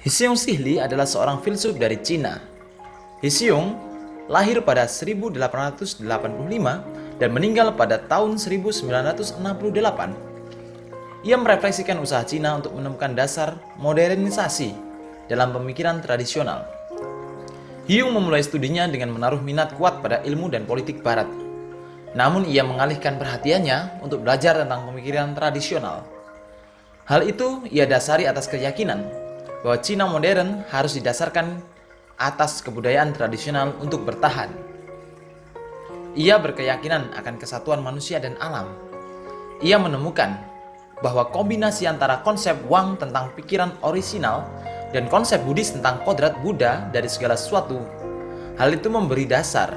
Hsiung Sihli adalah seorang filsuf dari Cina. Hsiung lahir pada 1885 dan meninggal pada tahun 1968. Ia merefleksikan usaha Cina untuk menemukan dasar modernisasi dalam pemikiran tradisional. Hyung memulai studinya dengan menaruh minat kuat pada ilmu dan politik barat. Namun ia mengalihkan perhatiannya untuk belajar tentang pemikiran tradisional. Hal itu ia dasari atas keyakinan bahwa Cina modern harus didasarkan atas kebudayaan tradisional untuk bertahan. Ia berkeyakinan akan kesatuan manusia dan alam. Ia menemukan bahwa kombinasi antara konsep Wang tentang pikiran orisinal dan konsep Buddhis tentang kodrat Buddha dari segala sesuatu, hal itu memberi dasar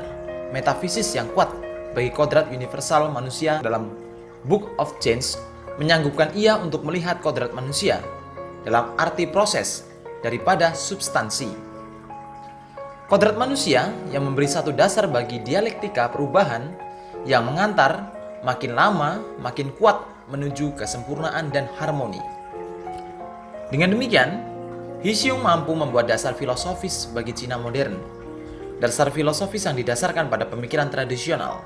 metafisis yang kuat bagi kodrat universal manusia. Dalam Book of Change menyanggupkan ia untuk melihat kodrat manusia dalam arti proses daripada substansi. Kodrat manusia yang memberi satu dasar bagi dialektika perubahan yang mengantar makin lama makin kuat menuju kesempurnaan dan harmoni. Dengan demikian, Hsiung mampu membuat dasar filosofis bagi Cina modern. Dasar filosofis yang didasarkan pada pemikiran tradisional.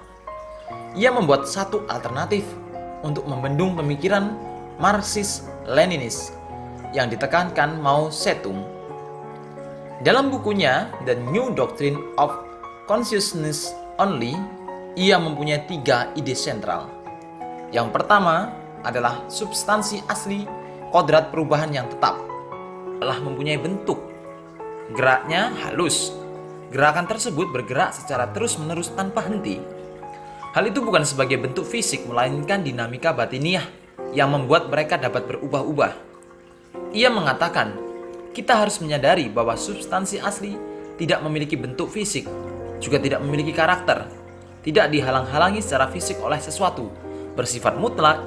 Ia membuat satu alternatif untuk membendung pemikiran Marxis-Leninis yang ditekankan Mao Zedong. Dalam bukunya The New Doctrine of Consciousness Only, ia mempunyai 3 ide sentral. Yang pertama adalah substansi asli kodrat perubahan yang tetap telah mempunyai bentuk. Geraknya halus. Gerakan tersebut bergerak secara terus-menerus tanpa henti. Hal itu bukan sebagai bentuk fisik, melainkan dinamika batiniah yang membuat mereka dapat berubah-ubah. Ia mengatakan, kita harus menyadari bahwa substansi asli tidak memiliki bentuk fisik, juga tidak memiliki karakter, tidak dihalang-halangi secara fisik oleh sesuatu, bersifat mutlak,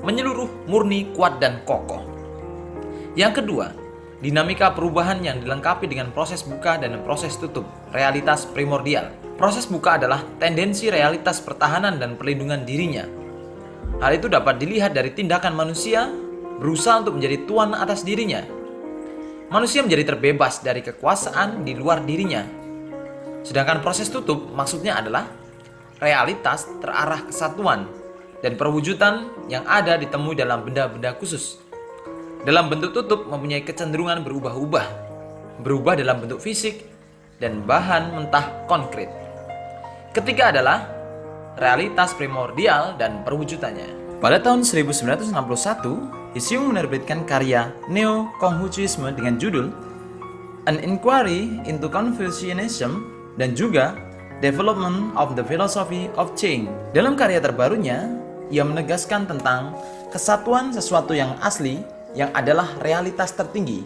menyeluruh, murni, kuat, dan kokoh. Yang kedua, dinamika perubahan yang dilengkapi dengan proses buka dan proses tutup, realitas primordial. Proses buka adalah tendensi realitas pertahanan dan perlindungan dirinya. Hal itu dapat dilihat dari tindakan manusia berusaha untuk menjadi tuan atas dirinya. Manusia menjadi terbebas dari kekuasaan di luar dirinya. Sedangkan proses tutup maksudnya adalah realitas terarah kesatuan dan perwujudan yang ada ditemui dalam benda-benda khusus. Dalam bentuk tutup mempunyai kecenderungan berubah-ubah, berubah dalam bentuk fisik dan bahan mentah konkret. Ketiga adalah realitas primordial dan perwujudannya. Pada tahun 1961, Hsiung menerbitkan karya Neo-Confucianisme dengan judul An Inquiry into Confucianism dan juga Development of the Philosophy of Change. Dalam karya terbarunya, ia menegaskan tentang kesatuan sesuatu yang asli yang adalah realitas tertinggi.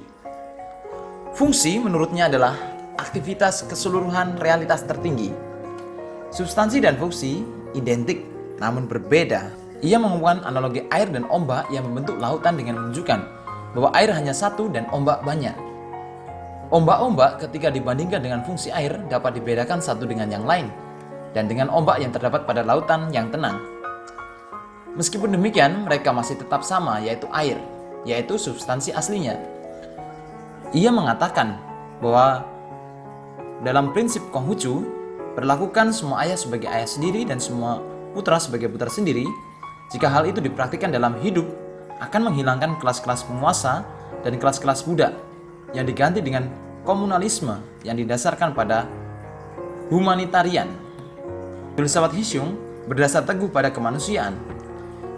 Fungsi menurutnya adalah aktivitas keseluruhan realitas tertinggi. Substansi dan fungsi identik namun berbeda. Ia mengumpulkan analogi air dan ombak yang membentuk lautan dengan menunjukkan bahwa air hanya satu dan ombak banyak. Ombak-ombak ketika dibandingkan dengan fungsi air dapat dibedakan satu dengan yang lain dan dengan ombak yang terdapat pada lautan yang tenang. Meskipun demikian, mereka masih tetap sama, yaitu air, yaitu substansi aslinya. Ia mengatakan bahwa dalam prinsip Konghucu, perlakukan semua ayah sebagai ayah sendiri dan semua putra sebagai putra sendiri. Jika hal itu dipraktikkan dalam hidup, akan menghilangkan kelas-kelas penguasa dan kelas-kelas budak yang diganti dengan komunalisme yang didasarkan pada humanitarian. Filsafat Hsiung berdasar teguh pada kemanusiaan.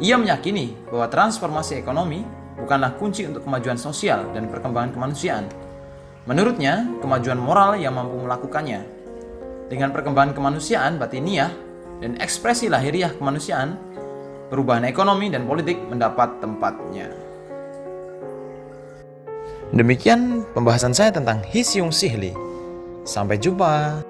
Ia meyakini bahwa transformasi ekonomi bukanlah kunci untuk kemajuan sosial dan perkembangan kemanusiaan. Menurutnya, kemajuan moral yang mampu melakukannya. Dengan perkembangan kemanusiaan batiniah dan ekspresi lahiriah kemanusiaan, perubahan ekonomi dan politik mendapat tempatnya. Demikian pembahasan saya tentang Hsiung Sihli. Sampai jumpa.